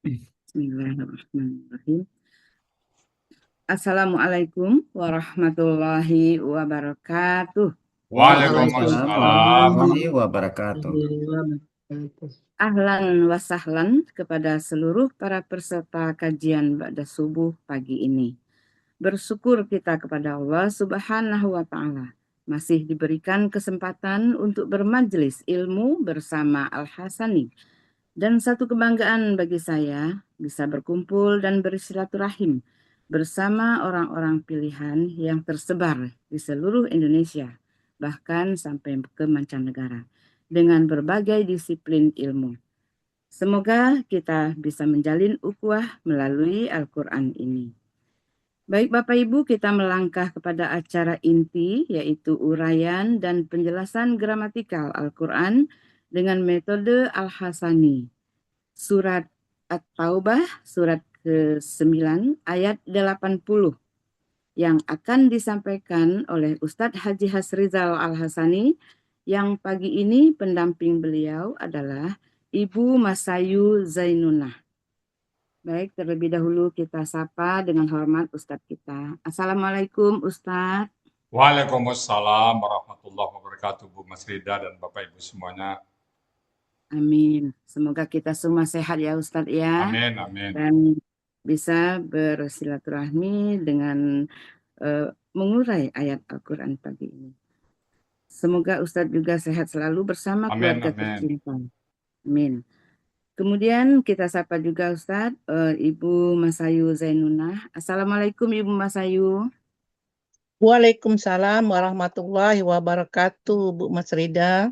Bismillahirrahmanirrahim. Assalamualaikum warahmatullahi wabarakatuh. Waalaikumsalam Waalaikumsalam. warahmatullahi wabarakatuh. Ahlan wa sahlan kepada seluruh para peserta kajian Ba'da Subuh pagi ini. Bersyukur kita kepada Allah Subhanahu wa Ta'ala masih diberikan kesempatan untuk bermajelis ilmu bersama Al-Hasani. Dan satu kebanggaan bagi saya bisa berkumpul dan bersilaturahim bersama orang-orang pilihan yang tersebar di seluruh Indonesia, bahkan sampai ke mancanegara, dengan berbagai disiplin ilmu. Semoga kita bisa menjalin ukhuwah melalui Al-Quran ini. Baik Bapak Ibu, kita melangkah kepada acara inti, yaitu uraian dan penjelasan gramatikal Al-Quran dengan metode Al-Hasani. Surat At-Taubah, surat ke-9, ayat 80, yang akan disampaikan oleh Ustadz Haji Hasrizal Al-Hasani, yang pagi ini pendamping beliau adalah Ibu Masayu Zainunah. Baik, terlebih dahulu kita sapa dengan hormat Ustadz kita. Assalamualaikum Ustadz. Waalaikumsalam warahmatullahi wabarakatuh, Bu Mas Rida dan Bapak Ibu semuanya. Amin. Semoga kita semua sehat ya Ustadz ya. Amin, amin. Dan bisa bersilaturahmi dengan mengurai ayat Al-Quran pagi ini. Semoga Ustadz juga sehat selalu bersama Amin, keluarga amin. tercinta. Amin. Kemudian kita sapa juga Ustadz Ibu Masayu Zainunah. Assalamualaikum Ibu Masayu. Waalaikumsalam warahmatullahi wabarakatuh, Bu Mas Rida.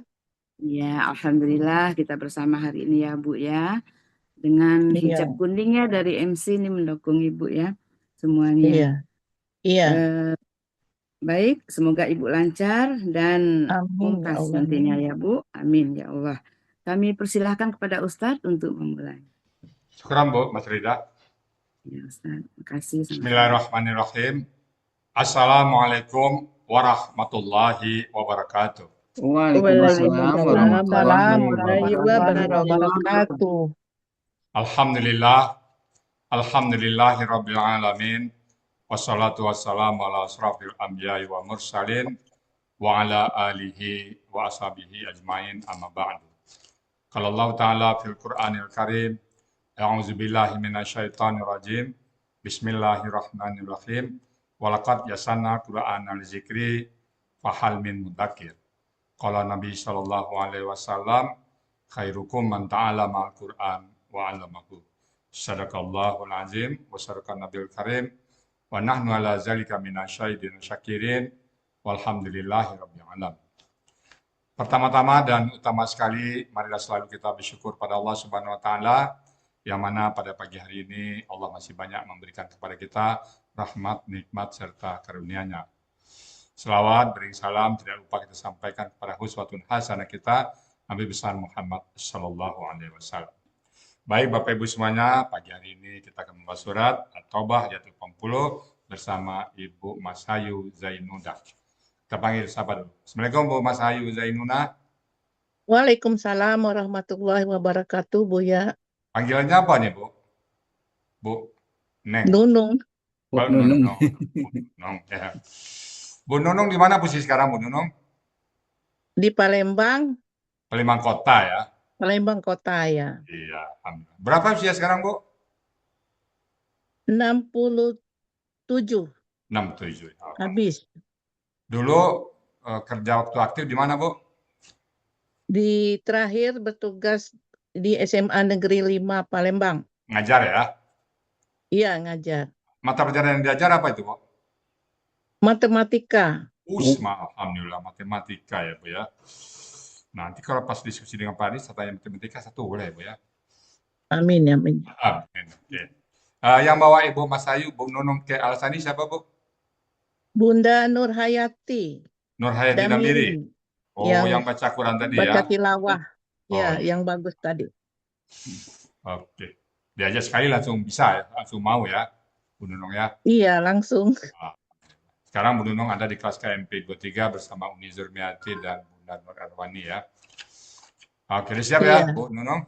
Ya, Alhamdulillah kita bersama hari ini ya Bu ya. Dengan Iya, hijab kuningnya dari MC ini mendukung Ibu ya semuanya. iya, iya. Baik, semoga Ibu lancar dan Amin ya mumtaz Allah. nantinya ya Bu. Amin ya Allah. Kami persilahkan kepada Ustadz untuk memulai. Syukuran Bu Mas Rida. Ya Ustadz, makasih. Bismillahirrahmanirrahim. Assalamualaikum warahmatullahi wabarakatuh. Waalaikumsalam Warahmatullahi warahmatullahi wabarakatuh. wabarakatuh. Alhamdulillah, alhamdulillahi rabbil alamin. Wassalatu wassalamu ala asrafil anbiya'i wa mursalin wa ala alihi wa ashabihi ajmain amma ba'du. Qala Allah Ta'ala fil Qur'anil Karim, a'udzu billahi minasyaitonir rajim. Bismillahirrahmanirrahim. Walaqad yasanna Qur'anal zikri fahal min mudzakir. Qala Nabi sallallahu alaihi wasallam, khairukum man ta'allama al-Qur'an wa 'allamahu. Sadaqallahul azim wa sadaqan nabiyul karim. Wa nahnu ala zalika minasyahidin syakirin. Walhamdulillahi rabbil alamin. Pertama-tama dan utama sekali, marilah selalu kita bersyukur pada Allah Subhanahu wa Ta'ala, yang mana pada pagi hari ini Allah masih banyak memberikan kepada kita rahmat, nikmat, serta karunia-Nya. Selawat, beri salam, tidak lupa kita sampaikan kepada uswatun hasanah kita, Nabi besar Muhammad Sallallahu Alaihi Wasallam. Baik Bapak Ibu semuanya, pagi hari ini kita akan membahas surat At-Taubah ayat 80 bersama Ibu Masayu Zainunah. Kita panggil siapa dulu? Assalamualaikum Bu Masayu Zainunah. Waalaikumsalam warahmatullahi wabarakatuh, Bu ya. Panggilannya apa nih Bu? Bu Neng. Nunung Bu Nunung. Bu Nunung. Ya. Bu Nunung di mana posisi sekarang Bu Nunung? di Palembang, Palembang Kota ya. Palembang Kota ya. Iya, alhamdulillah. Berapa usia sekarang Bu? 67 67. habis. Dulu kerja waktu aktif di mana Bu? Di terakhir bertugas di SMA Negeri 5 Palembang. Ngajar ya? Iya, ngajar. Mata pelajaran yang diajar apa itu Bu? Matematika. Alhamdulillah matematika ya Bu ya. Nanti kalau pas diskusi dengan Pak Anies, saya tanya matematika satu boleh Bu ya? Amin, amin. Amin. Oke. Yang bawa Ibu Mas Ayu, Bu Nunung ke Al-Sani siapa Bu? Bunda Nurhayati Nur Hayati Damiri. Damiri Oh, yang yang baca Quran tadi baca ya? tilawah. Oh, Ya, iya. yang bagus tadi. Oke. Diajak sekali langsung bisa ya, langsung mau ya, Bu Nunung ya. Iya, langsung. Ah, Sekarang Bu Nunung ada di kelas KMP 23 bersama Uni Zurmiati dan Bunda Nur Arwani ya. Oke, siap ya Iya, Bu Nunung?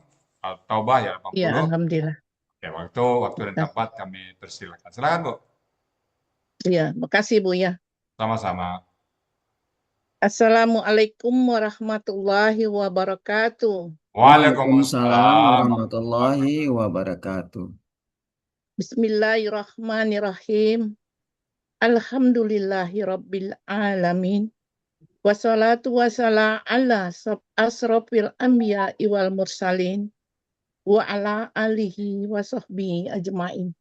Taubah ya iya, 80. alhamdulillah. Ya, waktu dan tempat kami persilakan. Silakan, Bu. Iya, makasih Bu ya. Sama-sama. Assalamualaikum warahmatullahi wabarakatuh. Waalaikumsalam warahmatullahi wabarakatuh. Bismillahirrahmanirrahim. Alhamdulillahi rabbil alamin. Wassalatu wassalam ala asrofil anbiya wal mursalin wa ala alihi wa sahbihi ajmain.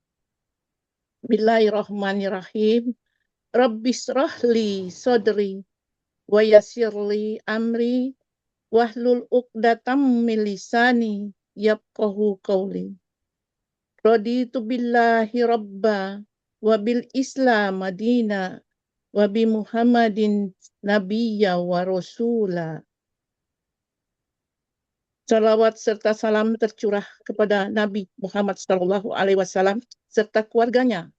Bismillahirrahmanirrahim. Rabbishrah li sodri wa yassirli amri wahlul uqdatam min lisani yafqahu qawli. Raditu billahi rabba wa bil islam madina wa bi muhammadin nabiyya wa rasula. Salawat serta salam tercurah kepada Nabi Muhammad SAW serta keluarganya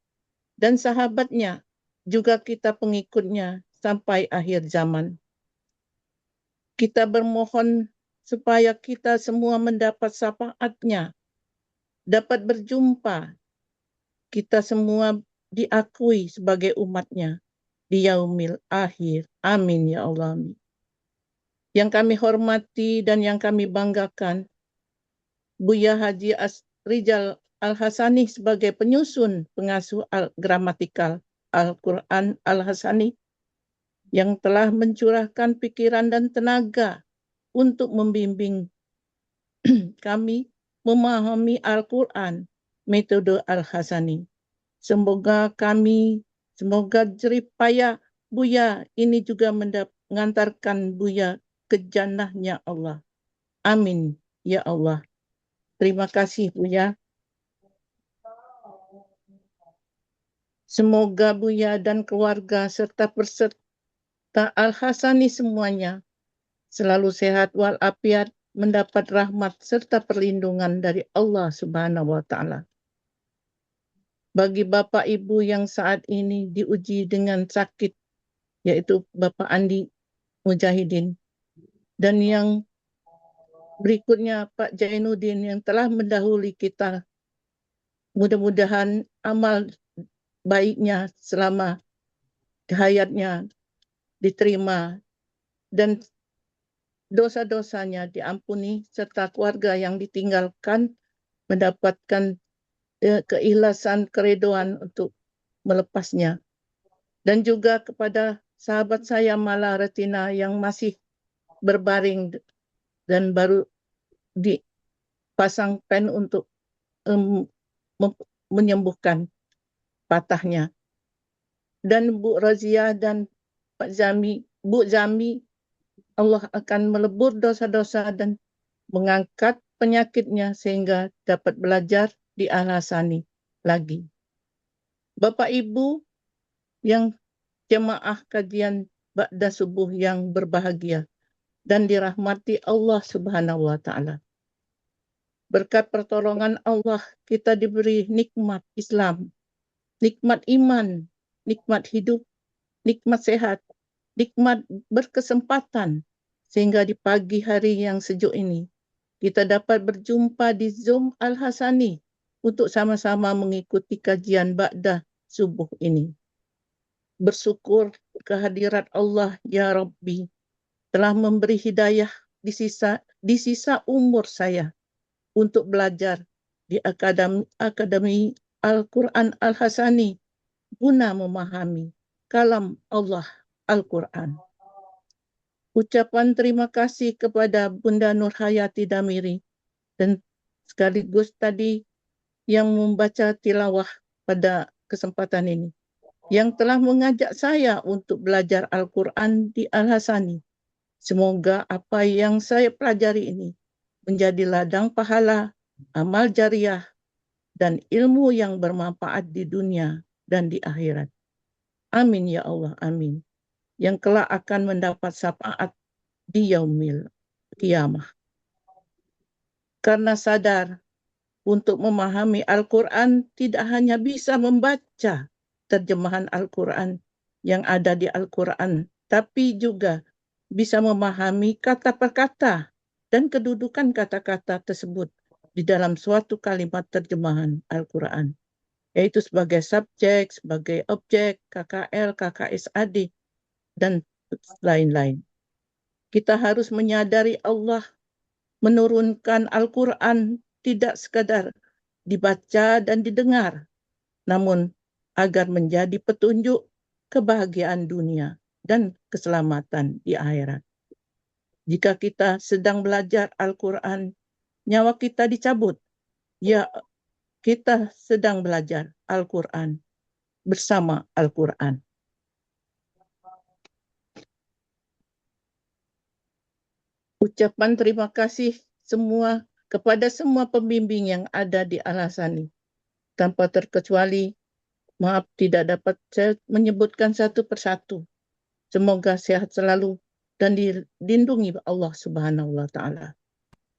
dan sahabatnya, juga kita pengikutnya sampai akhir zaman. Kita bermohon supaya kita semua mendapat syafaatnya, dapat berjumpa, kita semua diakui sebagai umatnya di yaumil akhir. Amin ya Allah. Yang kami hormati dan yang kami banggakan, Buya Haji Rizal Al-Hasani sebagai penyusun pengasuh gramatikal Al-Quran Al-Hasani yang telah mencurahkan pikiran dan tenaga untuk membimbing kami memahami Al-Quran metode Al-Hasani. Semoga jerih payah Buya ini juga mengantarkan Buya ke jannahnya Allah. Amin ya Allah. Terima kasih Buya. Semoga Buya dan keluarga serta peserta Al-Hasani semuanya selalu sehat walafiat, mendapat rahmat serta perlindungan dari Allah Subhanahu wa Ta'ala. Bagi Bapak Ibu yang saat ini diuji dengan sakit, yaitu Bapak Andi Mujahidin, dan yang berikutnya Pak Jainuddin yang telah mendahului kita, mudah-mudahan amal baiknya selama hayatnya diterima dan dosa-dosanya diampuni serta keluarga yang ditinggalkan mendapatkan keikhlasan, keredoan untuk melepasnya. Dan juga kepada sahabat saya Mala Retina yang masih berbaring dan baru dipasang pen untuk menyembuhkan patahnya. Dan Bu Razia dan Pak Zami, Bu Zami, Allah akan melebur dosa-dosa dan mengangkat penyakitnya sehingga dapat belajar di Al-Hasani lagi. Bapak Ibu yang jemaah kajian Ba'da Subuh yang berbahagia dan dirahmati Allah Subhanahu wa Ta'ala. Berkat pertolongan Allah kita diberi nikmat Islam, nikmat iman, nikmat hidup, nikmat sehat, nikmat berkesempatan, sehingga di pagi hari yang sejuk ini kita dapat berjumpa di Zoom Al-Hasani untuk sama-sama mengikuti kajian Ba'da Subuh ini. Bersyukur kehadirat Allah ya Rabbi telah memberi hidayah di sisa umur saya untuk belajar di Akademi Al-Quran Al-Hasani guna memahami kalam Allah Al-Quran. Ucapan terima kasih kepada Bunda Nurhayati Damiri dan sekaligus tadi yang membaca tilawah pada kesempatan ini, yang telah mengajak saya untuk belajar Al-Quran di Al-Hasani. Semoga apa yang saya pelajari ini menjadi ladang pahala, amal jariah, dan ilmu yang bermanfaat di dunia dan di akhirat. Amin ya Allah, amin. Yang kelak akan mendapat syafaat di yaumil kiamah. Karena sadar untuk memahami Al-Quran tidak hanya bisa membaca terjemahan Al-Quran yang ada di Al-Quran, tapi juga bisa memahami kata per kata dan kedudukan kata-kata tersebut di dalam suatu kalimat terjemahan Al-Quran, yaitu sebagai subjek, sebagai objek, KKL, KKSAD, dan lain-lain. Kita harus menyadari Allah menurunkan Al-Quran tidak sekadar dibaca dan didengar, namun agar menjadi petunjuk kebahagiaan dunia dan keselamatan di akhirat. Jika kita sedang belajar Al-Quran, nyawa kita dicabut. Ya, kita sedang belajar Al-Quran bersama Al-Quran. Ucapan terima kasih kepada semua pembimbing yang ada di Al-Hasani. Tanpa terkecuali, maaf tidak dapat saya menyebutkan satu persatu. Semoga sehat selalu dan dilindungi Allah Subhanahu wa Ta'ala.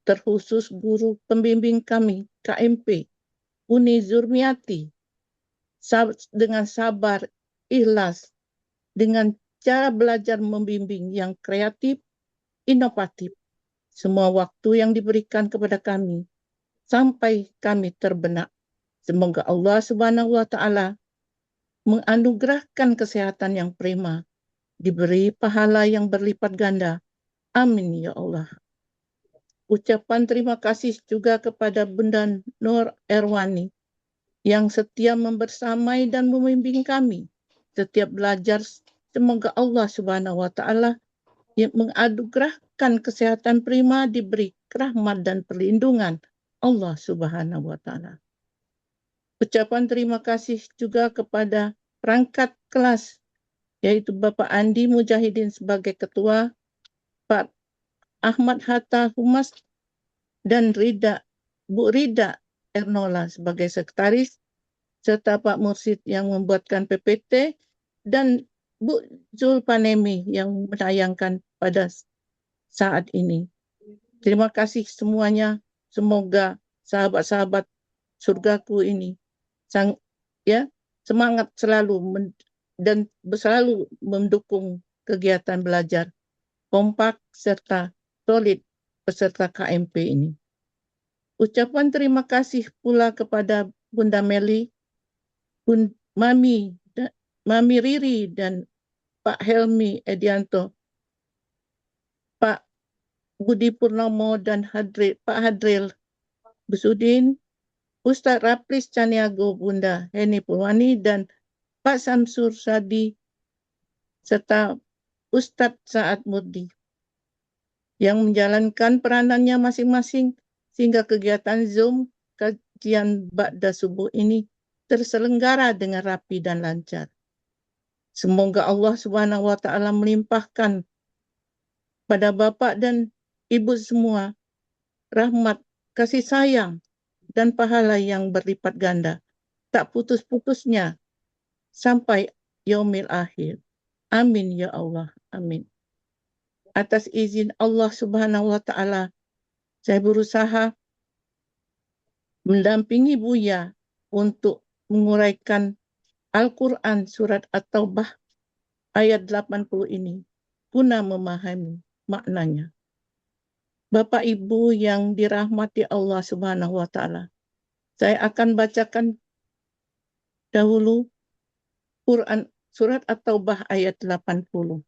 Terkhusus guru pembimbing kami, KMP, Uni Zurmiati, dengan sabar, ikhlas, dengan cara belajar membimbing yang kreatif, inovatif. Semua waktu yang diberikan kepada kami sampai kami terbenak. Semoga Allah Subhanahu wa Ta'ala menganugerahkan kesehatan yang prima, diberi pahala yang berlipat ganda. Amin ya Allah. Ucapan terima kasih juga kepada Bunda Nur Erwani yang setia membersamai dan membimbing kami setiap belajar. Semoga Allah Subhanahu wa Ta'ala yang menganugerahkan kesehatan prima, diberi rahmat dan perlindungan Allah Subhanahu wa Ta'ala. Ucapan terima kasih juga kepada perangkat kelas, yaitu Bapak Andi Mujahidin sebagai ketua, Pak Ahmad Hatta Humas, dan Bu Rida Ernola sebagai sekretaris, serta Pak Mursid yang membuatkan PPT, dan Bu Zulpanemi yang menayangkan pada saat ini. Terima kasih semuanya. Semoga sahabat-sahabat surgaku ini semangat selalu dan selalu mendukung kegiatan belajar, kompak serta solid peserta KMP ini. Ucapan terima kasih pula kepada Bunda Meli, Mami Riri, dan Pak Helmi Edianto, Pak Budi Purnomo, dan Pak Hadril Besudin, Ustadz Raplis Caniago, Bunda Heni Purwani, dan Pak Samsur Sadi, serta Ustadz Saad Murdi yang menjalankan peranannya masing-masing sehingga kegiatan Zoom kajian Ba'da Subuh ini terselenggara dengan rapi dan lancar. Semoga Allah Subhanahu wa Ta'ala melimpahkan pada Bapak dan Ibu semua rahmat, kasih sayang, dan pahala yang berlipat ganda, tak putus-putusnya sampai yaumil akhir. Amin ya Allah, amin. Atas izin Allah Subhanahu wa Ta'ala, saya berusaha mendampingi Buya untuk menguraikan Al-Quran surat At-Taubah ayat 80 ini guna memahami maknanya. Bapak Ibu yang dirahmati Allah Subhanahu wa Ta'ala, saya akan bacakan dahulu Quran surat At-Taubah ayat 80.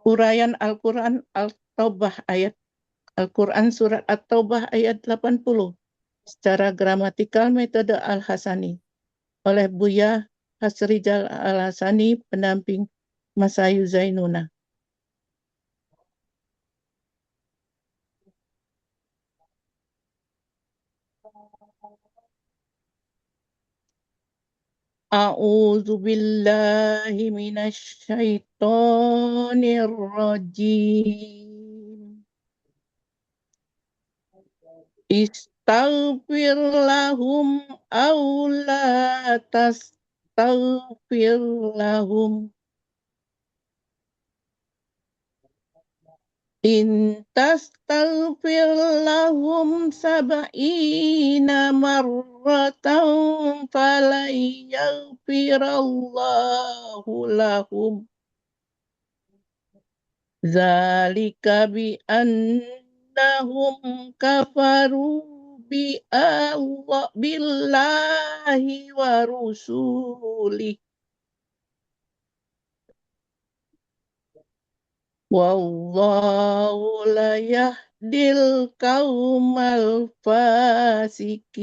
Uraian Al-Quran At-Taubah ayat Al-Quran surat At-Taubah ayat 80 secara gramatikal metode Al-Hasani oleh Buya Hasrijal Al-Hasani, pendamping Masayu Zainuna. A'udzu billahi minasy syaithanir rajim. Istaghfir lahum aw la tastaghfir lahum in tastaghfir lahum sab'ina marratan falan yaghfirallahu lahum Zalika bi annahum kafaru bi Allah billahi wa rusulih. Wallahu la yahdil qaumal fasikin.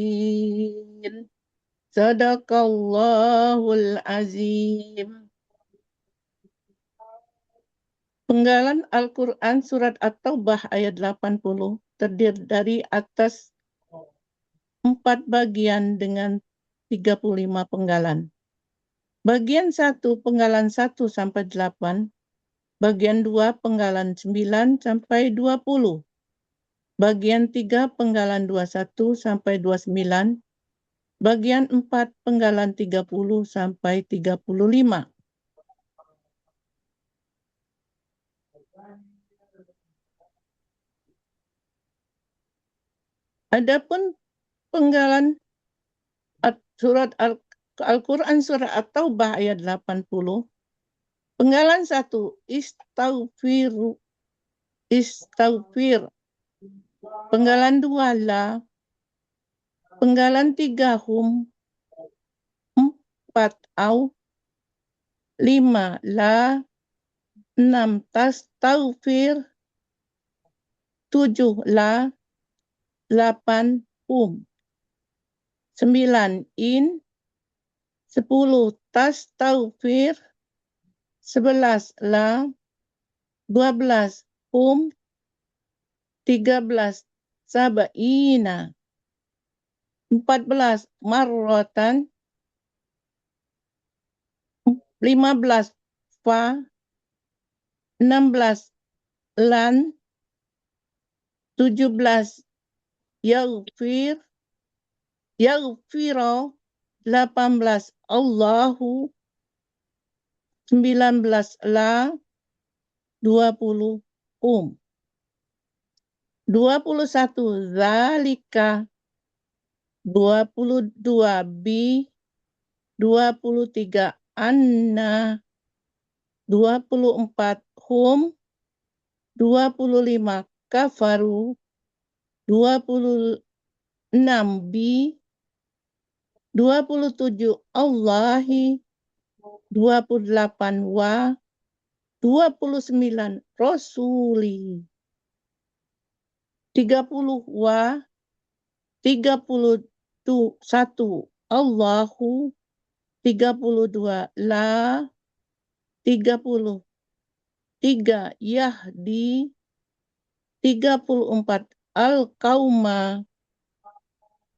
Sadaqallahul azim. Penggalan Al-Quran Surat At-Taubah ayat 80 terdiri dari atas 4 bagian dengan 35 penggalan. Bagian 1 penggalan 1 sampai 8, bagian 2 penggalan 9 sampai 20, bagian 3 penggalan 21 sampai 29, bagian 4 penggalan 30 sampai 35. Adapun penggalan surat Al-Quran Surat At-Taubah ayat 80, penggalan 1, istaghfir. Penggalan 2, la. Penggalan 3, hum. 4, au. 5, la. 6, tastaghfir. 7, la. 8, hum. 9, in. 10, tastaghfir. 11, la. 12, hum. 13, sab'ina. 14, marrotan. 15, fa. 16, lan. 17, yaghfiro. 18, Allahu. 19, la. 20, hum. 21, zalika. 22, bi. 23, anna. 24, hum. 25, kafaru. 26, bi. 27, Allahi. 28, wa. 29, rasuli. 30, wa. 31, Allahu. 32, la. 33, yahdi. 34, al-qauma.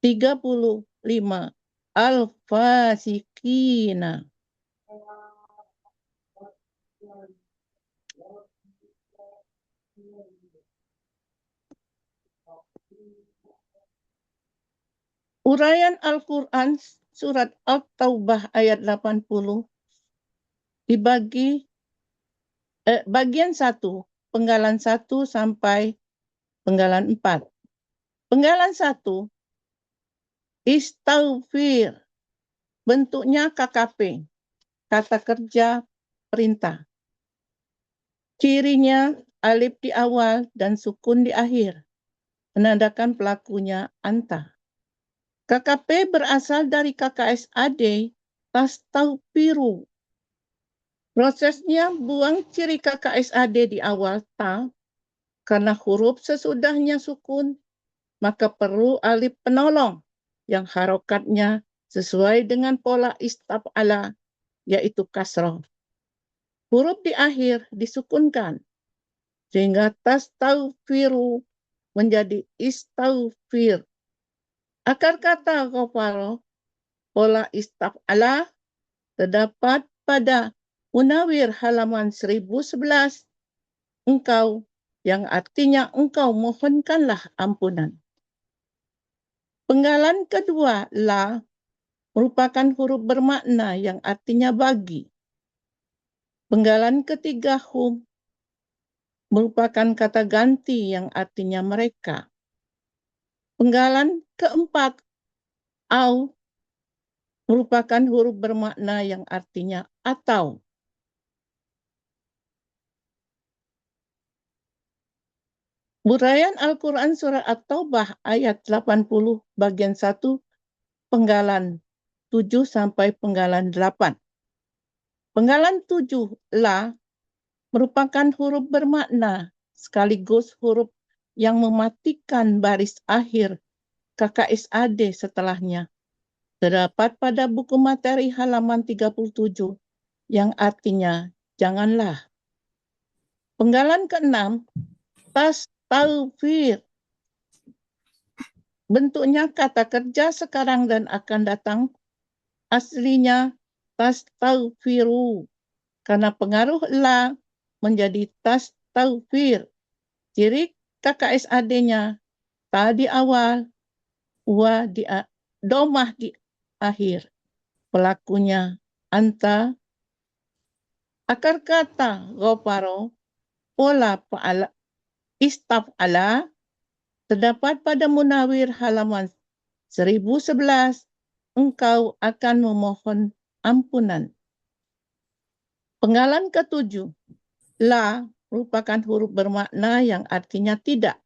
35, al-fasikina. Uraian Al-Quran Surat At-Taubah ayat 80 dibagi bagian 1, penggalan 1 sampai penggalan 4. Penggalan 1, istaghfir, bentuknya KKP, kata kerja perintah. Cirinya alif di awal dan sukun di akhir, menandakan pelakunya anta. KKP berasal dari KKSAD, tastaghfiru. Prosesnya buang ciri KKSAD di awal ta, karena huruf sesudahnya sukun, maka perlu alif penolong yang harokatnya sesuai dengan pola istaf'ala, yaitu kasroh. Huruf di akhir disukunkan, sehingga tastaghfiru menjadi istaghfir. Akar kata ghafaro, pola istaf'ala, terdapat pada Munawir halaman 1011, engkau, yang artinya engkau mohonkanlah ampunan. Penggalan kedua, la, merupakan huruf bermakna yang artinya bagi. Penggalan ketiga, hum, merupakan kata ganti yang artinya mereka. Penggalan keempat, au, merupakan huruf bermakna yang artinya atau. Uraian Al-Quran Surat At-Taubah ayat 80 bagian 1 penggalan 7 sampai penggalan 8. Penggalan 7 la merupakan huruf bermakna sekaligus huruf yang mematikan baris akhir KKSAD setelahnya. Terdapat pada buku materi halaman 37 yang artinya janganlah. Penggalan ke-6 tastaghfir. Bentuknya kata kerja sekarang dan akan datang. Aslinya tastaghfiru. Karena pengaruh la menjadi tastaghfir. Ciri KKSAD-nya ta di awal, wa di domah di akhir. Pelakunya anta. Akar kata ghafaro, pola fa'ala, istaf'ala terdapat pada Munawir halaman 1011. Engkau akan memohon ampunan. Penggalan ke-7. La merupakan huruf bermakna yang artinya tidak.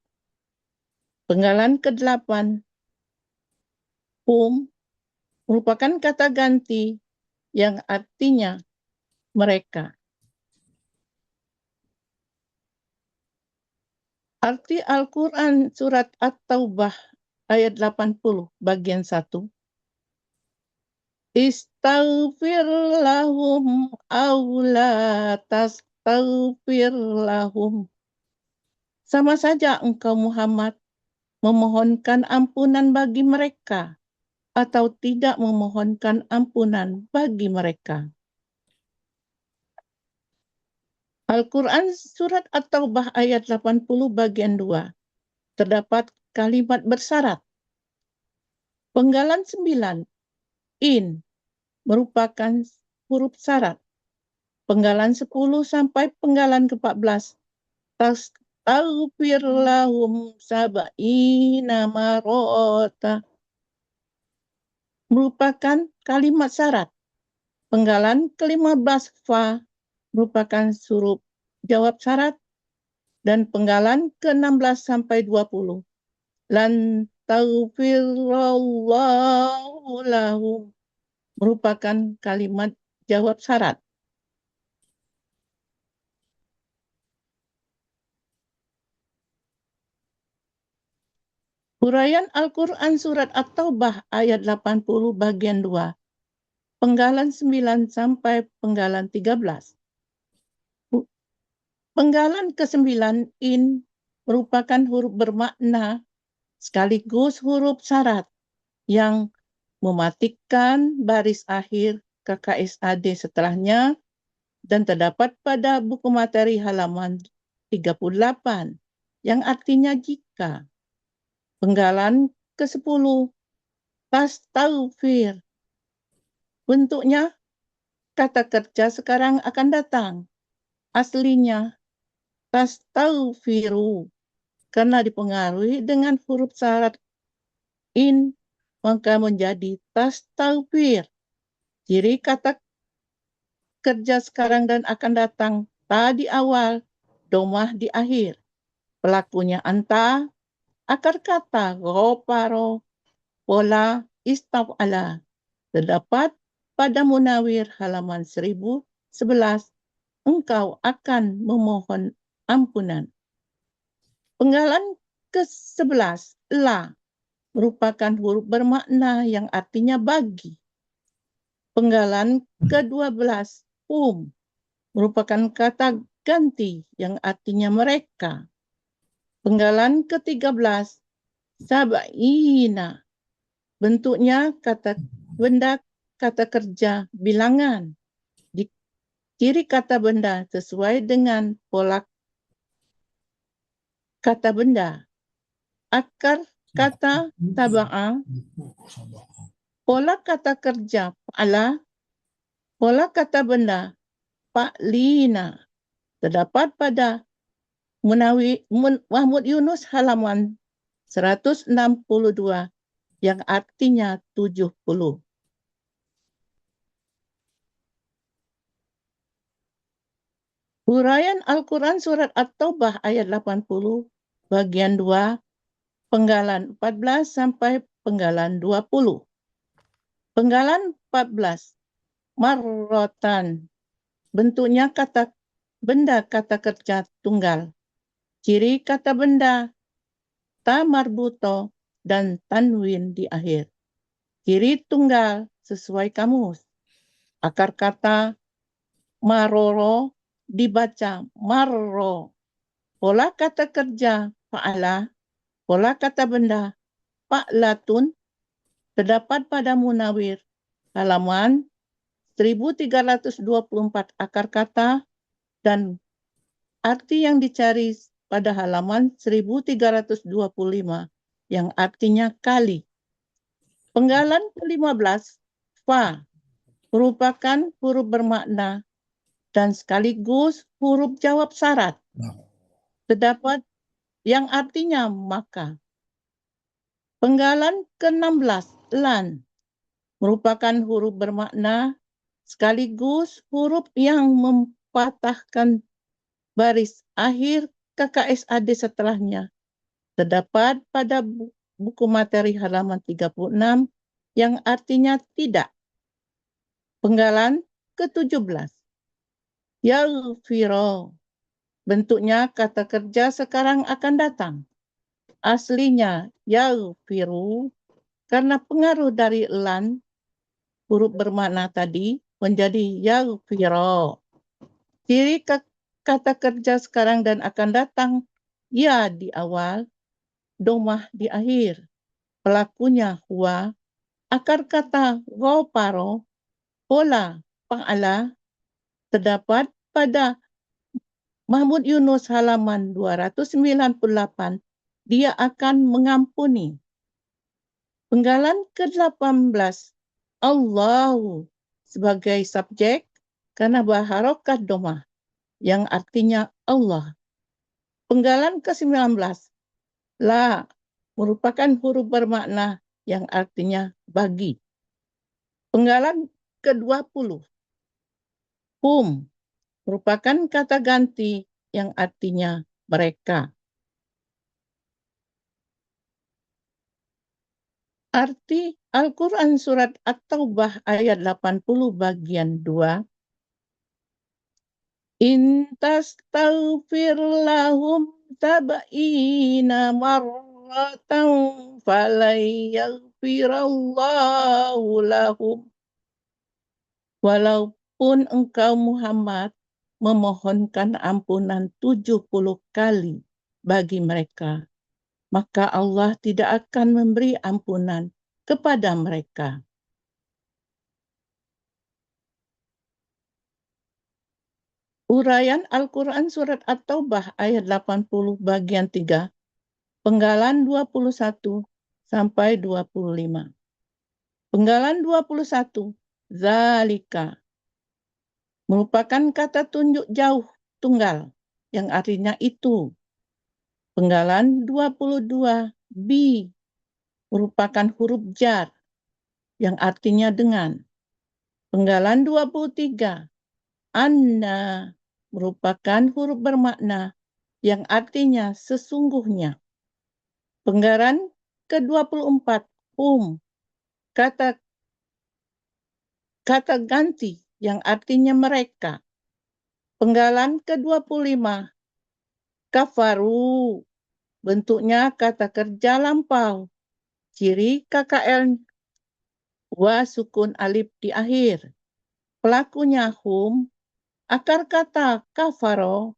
Penggalan ke-8. Merupakan kata ganti yang artinya mereka. Arti Al-Quran Surat At-Taubah ayat 80 bagian 1. Istaghfir lahum aw la tastaghfir lahum. Sama saja engkau Muhammad memohonkan ampunan bagi mereka atau tidak memohonkan ampunan bagi mereka. Al-Quran Surat At-Taubah ayat 80 bagian 2. Terdapat kalimat bersyarat. Penggalan 9. In merupakan huruf syarat. Penggalan 10 sampai penggalan ke-14. Tastaghfir lahum sab'ina marota merupakan kalimat syarat. Penggalan ke-15 fa merupakan huruf jawab syarat. Dan penggalan ke-16 sampai 20. Lan taghfirallahu lahum merupakan kalimat jawab syarat. Uraian Al-Quran Surat At-Taubah ayat 80 bagian 2. Penggalan 9 sampai penggalan 13. Penggalan ke-9 in merupakan huruf bermakna sekaligus huruf syarat yang mematikan baris akhir KKSAD setelahnya dan terdapat pada buku materi halaman 38 yang artinya jika. Penggalan ke-10 tastaghfir. Bentuknya kata kerja sekarang akan datang. Aslinya tastaghfiru. Karena dipengaruhi dengan huruf syarat in maka menjadi tastaghfir. Ciri kata kerja sekarang dan akan datang ta di awal, domah di akhir. Pelakunya anta. Akar kata ghafaro, pola istaf'ala. Terdapat pada Munawir halaman 1011. Engkau akan memohon ampunan. Penggalan ke-11 la merupakan huruf bermakna yang artinya bagi. Penggalan ke-12 merupakan kata ganti yang artinya mereka. Penggalan ke-13 sab'ina. Bentuknya kata benda, kata kerja, bilangan. Ciri kata benda sesuai dengan pola kata benda. Akar kata taba'a. Pola kata kerja fa'ala. Pola kata benda fa'lina. Terdapat pada Mahmud Yunus halaman 162 yang artinya 70. Uraian Al-Quran Surat At-Taubah ayat 80 bagian 2, penggalan 14 sampai penggalan 20. Penggalan 14, marrotan. Bentuknya kata benda kata kerja tunggal. Ciri kata benda, ta marbuto dan tanwin di akhir. Ciri tunggal sesuai kamus. Akar kata maroro dibaca marro. Pola kata kerja fa'ala. Pola kata benda fa'latun terdapat pada Munawir halaman 1324 akar kata dan arti yang dicari pada halaman 1325 yang artinya kali. Penggalan ke-15, fa, merupakan huruf bermakna dan sekaligus huruf jawab syarat. Terdapat yang artinya maka. Penggalan ke-16, lan, merupakan huruf bermakna sekaligus huruf yang mempatahkan baris akhir KKSAD setelahnya. Terdapat pada buku materi halaman 36 yang artinya tidak. Penggalan ke-17. Yaghfiro. Bentuknya kata kerja sekarang akan datang. Aslinya yaghfiru karena pengaruh dari lan, huruf bermakna tadi, menjadi yaghfiro. Ciri kata kerja sekarang dan akan datang, ya di awal, domah di akhir. Pelakunya huwa, akar kata ghafaro, pola fa'ala, terdapat pada Mahmud Yunus halaman 298, dia akan mengampuni. Penggalan ke-18, Allahu sebagai subjek karena berharokat domah yang artinya Allah. Penggalan ke-19, la merupakan huruf bermakna yang artinya bagi. Penggalan ke-20, hum merupakan kata ganti yang artinya mereka. Arti Al-Quran Surat At-Taubah ayat 80 bagian 2. In tastaghfir lahum sab'ina marratan falan yaghfirallahu lahum. Walaupun engkau Muhammad memohonkan ampunan 70 kali bagi mereka, maka Allah tidak akan memberi ampunan kepada mereka. Uraian Al-Quran Surat At-Taubah ayat 80 bagian 3, penggalan 21 sampai 25. Penggalan 21, zalika, merupakan kata tunjuk jauh tunggal yang artinya itu. Penggalan 22, bi, merupakan huruf jar yang artinya dengan. Penggalan 23, anna, merupakan huruf bermakna yang artinya sesungguhnya. Penggalan ke-24, kata ganti yang artinya mereka. Penggalan ke-25, kafaru, bentuknya kata kerja lampau. Ciri KKL wa sukun alif di akhir. Pelakunya hum, akar kata kafaro,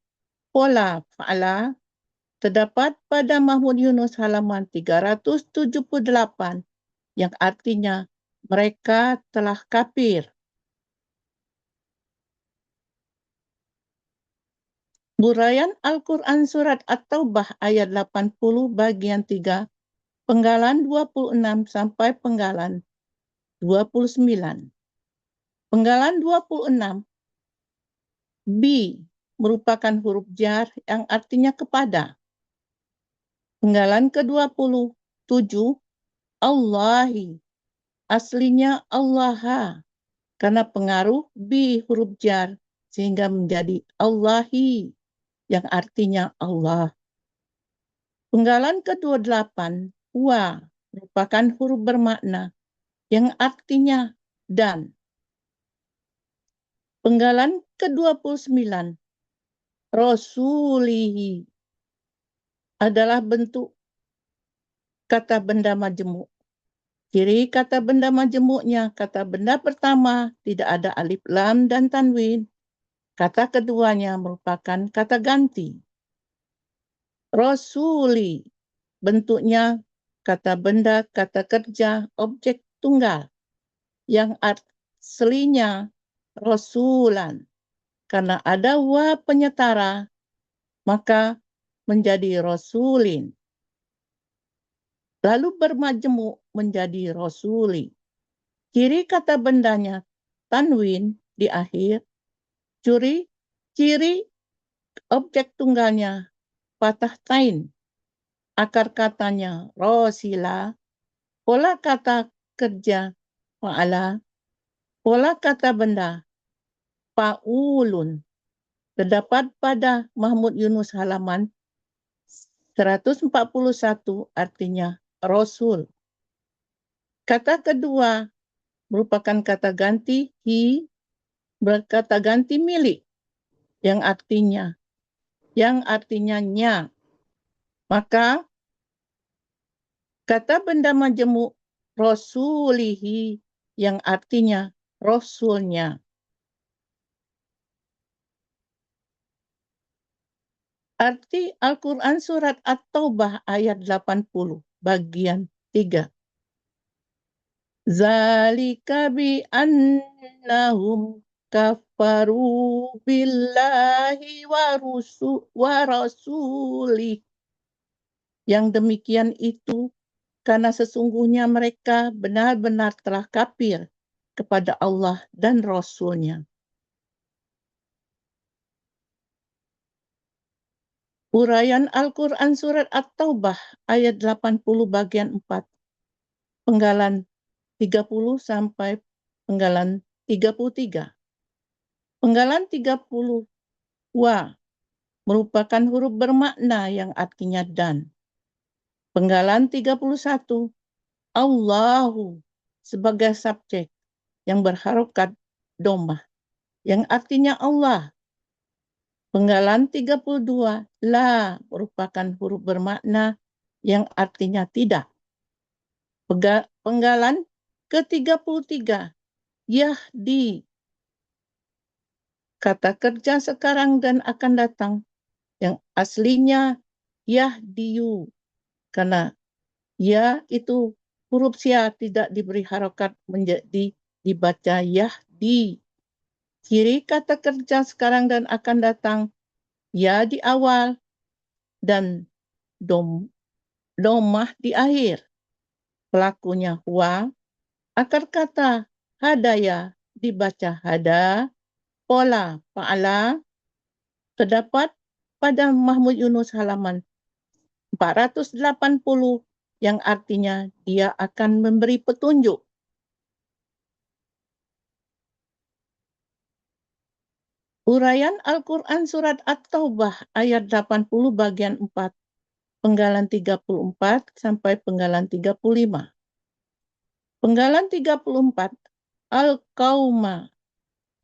pola fa'ala, terdapat pada Mahmud Yunus halaman 378 yang artinya mereka telah kafir. Uraian Al-Quran Surat At-Taubah ayat 80 bagian 3, penggalan 26 sampai penggalan 29. Penggalan 26, bi, merupakan huruf jar yang artinya kepada. Penggalan ke-27, Allahi, aslinya Allaha, karena pengaruh bi huruf jar sehingga menjadi Allahi yang artinya Allah. Penggalan ke-28, wa, merupakan huruf bermakna yang artinya dan. Penggalan ke-29, rasulihi, adalah bentuk kata benda majemuk. Ciri kata benda majemuknya, kata benda pertama tidak ada alif lam dan tanwin. Kata keduanya merupakan kata ganti. Rasuli, bentuknya kata benda, kata kerja, objek tunggal. Yang aslinya rasulan. Karena ada wa penyetara, maka menjadi rasulin. Lalu bermajemuk menjadi rasuli. Ciri kata bendanya tanwin di akhir. Ciri objek tunggalnya patah tain. Akar katanya rosila. Pola kata kerja fa'ala. Pola kata benda fa'ulun. Terdapat pada Mahmud Yunus halaman 141, artinya Rasul. Kata kedua merupakan kata ganti hi, berkata ganti milik yang artinya nya. Maka kata benda majemuk rasulihi yang artinya rasulnya. Arti Al-Quran Surat At-Taubah ayat 80 bagian 3. Zalika bi annahum kafaru billahi wa rasulih. Yang demikian itu karena sesungguhnya mereka benar-benar telah kafir kepada Allah dan Rasul-Nya. Uraian Al-Quran Surat At-Taubah ayat 80 bagian 4. Penggalan 30 sampai penggalan 33. Penggalan 30 wa merupakan huruf bermakna yang artinya dan. Penggalan 31 Allahu sebagai subjek yang berharokat dhammah yang artinya Allah. Penggalan 32 la merupakan huruf bermakna yang artinya tidak. Penggalan ke-33 yahdi, kata kerja sekarang dan akan datang yang aslinya yahdiyu, karena ya itu huruf sia tidak diberi harokat menjadi dibaca yahdi. Ciri kata kerja sekarang dan akan datang ya di awal dan domah di akhir. Pelakunya wa. Akar kata hadaya dibaca hada. Pola fa'ala terdapat pada Mahmud Yunus halaman 480 yang artinya dia akan memberi petunjuk. Uraian Al-Quran Surat At-Taubah ayat 80 bagian 4. Penggalan 34 sampai penggalan 35. Penggalan 34. Al-Qauma.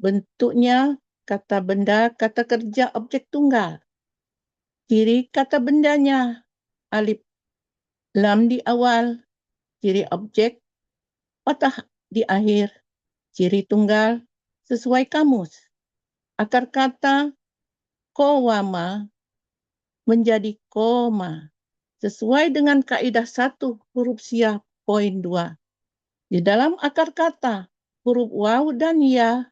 Bentuknya kata benda, kata kerja, objek tunggal. Ciri kata bendanya alif lam di awal. Ciri objek patah di akhir. Ciri tunggal sesuai kamus. Akar kata qawama menjadi koma sesuai dengan kaidah 1 huruf sia poin 2. Di dalam akar kata huruf waw dan ya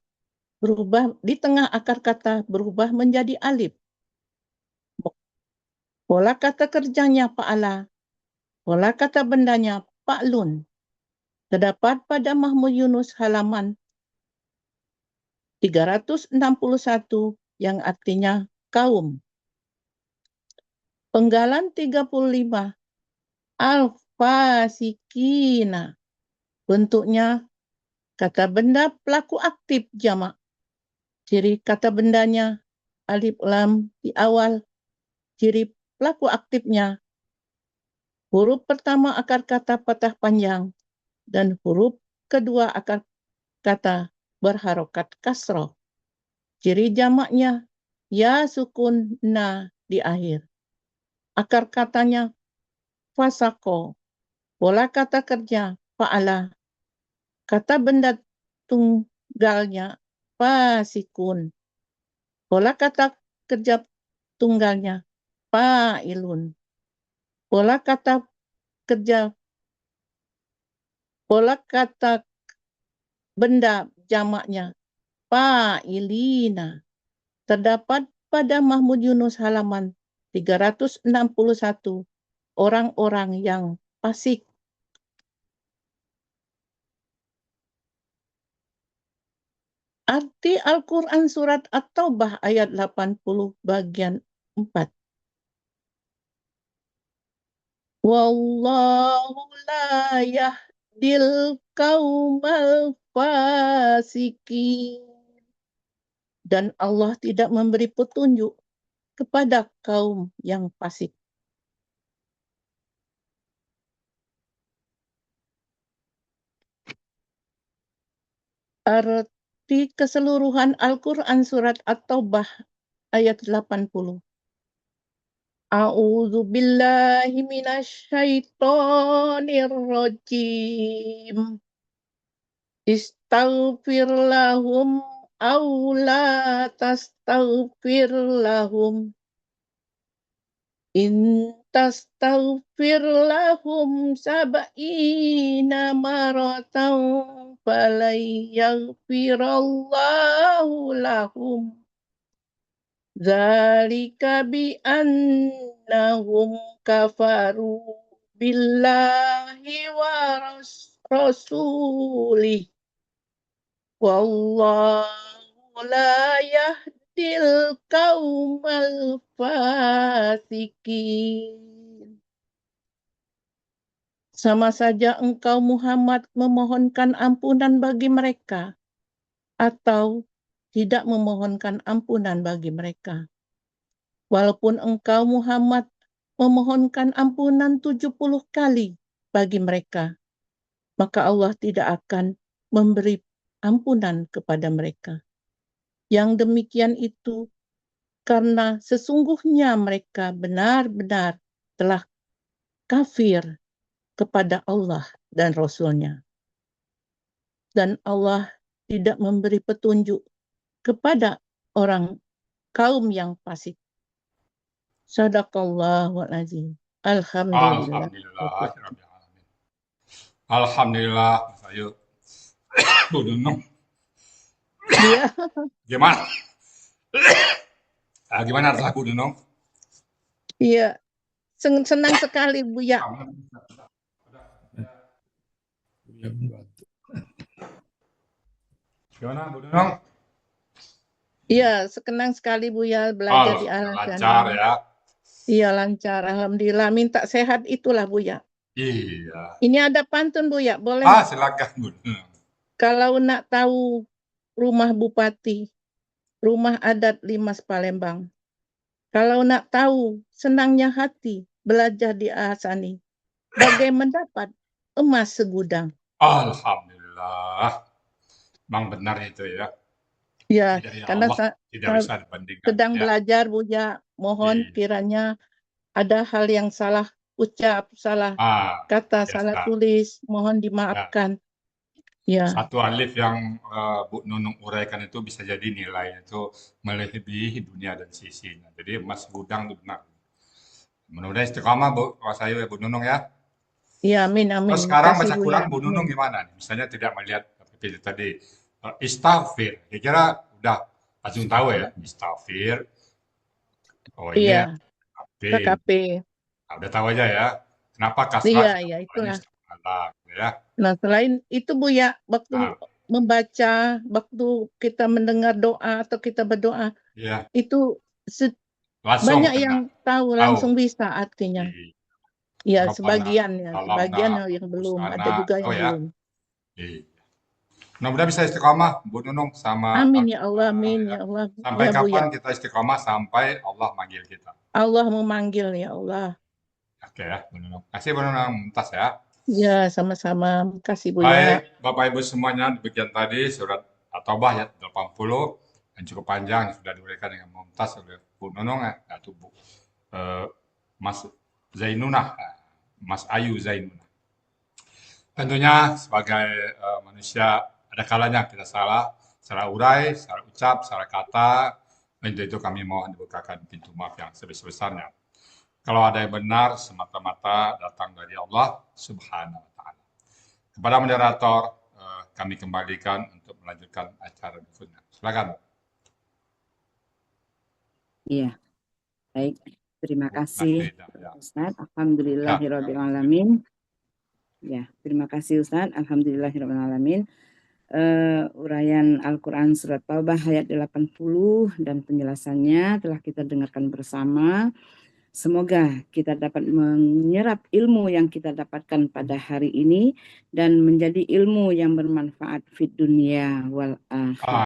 berubah di tengah akar kata berubah menjadi alif. Pola kata kerjanya fa'ala. Pola kata bendanya fa'lun. Terdapat pada Mahmud Yunus halaman 361 yang artinya kaum. Penggalan 35 al-fasikina. Bentuknya kata benda pelaku aktif jamak. Ciri kata bendanya alif lam di awal. Ciri pelaku aktifnya Huruf pertama akar kata patah panjang dan huruf kedua akar kata berharokat kasroh. Ciri jamaknya ya sukun na di akhir. Akar katanya fasako. Pola kata kerja fa'ala. Kata benda tunggalnya fasikun. Pola kata kerja tunggalnya fa'ilun. Pola kata benda jamaknya fa'ilina. Terdapat pada Mahmud Yunus halaman 361 orang-orang yang fasik. Arti Al-Quran Surat At-Taubah ayat 80 bagian 4. Wallahu la yahdil qaumal fasikin. Dan Allah tidak memberi petunjuk kepada kaum yang fasik. Arti keseluruhan Al-Quran Surat At-Taubah ayat 80. A'udzu billahi minasyaitonir rajim. Istaghfir lahum aw la tastaghfir lahum. In tastaghfir lahum sab'ina maratan falan yaghfirallahu lahum. Dzalika bi annahum kafaru billahi wa rasulih. Wallahu la yahdil qaumal fasikin. Sama saja engkau Muhammad memohonkan ampunan bagi mereka atau tidak memohonkan ampunan bagi mereka. Walaupun engkau Muhammad memohonkan ampunan 70 kali bagi mereka, maka Allah tidak akan memberi ampunan kepada mereka. Yang demikian itu karena sesungguhnya mereka benar-benar telah kafir kepada Allah dan Rasul-Nya. Dan Allah tidak memberi petunjuk kepada orang kaum yang fasik. Sadaqallahul azim. Alhamdulillah. Alhamdulillahirrahmanirrahim. Alhamdulillah. Ayo. Bu Nunung. Iya, Gimana? Gimana rasa Bu Nunung? iya. Senang sekali Buya. Gimana Bu Nunung? Iya, senang sekali Buya belajar di Al-Azhar. Lancar ya. Iya, lancar. Alhamdulillah. Minta sehat itulah Buya. Iya. Ini ada pantun Buya, boleh? Silakan Bu Nunung. Kalau nak tahu rumah bupati, rumah adat Limas Palembang. Kalau nak tahu senangnya hati belajar di Ahsani, bagai mendapat emas segudang. Alhamdulillah. Memang benar itu ya. Ya, Hidayah karena Allah tidak bisa dibandingkan. sedang ya. belajar Buya, mohon Iya. kiranya ada hal yang salah ucap, salah kata, salah tulis, mohon dimaafkan. Ya. Satu alif yang Bu Nunung uraikan itu bisa jadi nilai itu melebihi dunia dan sisinya. Jadi emas gudang itu benar. Mudah-mudahan istiqamah Bu, saya ya Bu Nunung ya. Iya, amin, amin. Terus sekarang Makasih, baca Buya. Quran Bu Nunung gimana? Misalnya tidak melihat pilih tadi istighfar. Kira-kira udah langsung tahu ya istighfar. Oh ini Iya, KKP. KKP. Nah, udah tahu aja ya. Kenapa kasrah? Iya, itulah. Ya. Nah, selain itu Buya, waktu membaca, waktu kita mendengar doa atau kita berdoa, Iya. itu Langsung banyak yang tahu, langsung bisa artinya. Iya, sebagian ya, sebagian yang belum, ada juga yang belum. Mudah-mudahan bisa istiqomah Bu Nunung sama Amin ya Allah, amin ya Allah. Sampai ya, kapan Buya. kita istiqomah? Sampai Allah manggil kita. Allah memanggil ya Allah. Oke ya, Bu Nunung. Kasih Bu Nunung Mumtaz ya. Ya, sama-sama. Makasih Buya. Baik, Bapak Ibu semuanya, demikian tadi surat At-Taubah ayat 80 yang cukup panjang yang sudah diberikan dengan Mumtaz oleh Bu Nunung yaitu Mas Zainunah, Mas Ayu Zainunah. Tentunya sebagai manusia ada kalanya kita salah secara urai, secara ucap, secara kata. Untuk itu kami mohon dibukakan pintu maaf yang sebesar-besarnya. Kalau ada yang benar semata-mata datang dari Allah Subhanahu wa taala. Kepada moderator kami kembalikan untuk melanjutkan acara berikutnya. Silakan. Iya, baik. Terima Bu kasih Nafida, ya. Ustaz. Ya. Alhamdulillahirrabbilalamin. Ya, terima kasih Ustaz. Alhamdulillahirrabbilalamin. Uraian Al-Quran Surat Taubah ayat 80 dan penjelasannya telah kita dengarkan bersama. Semoga kita dapat menyerap ilmu yang kita dapatkan pada hari ini dan menjadi ilmu yang bermanfaat fid dunia wal akhirah.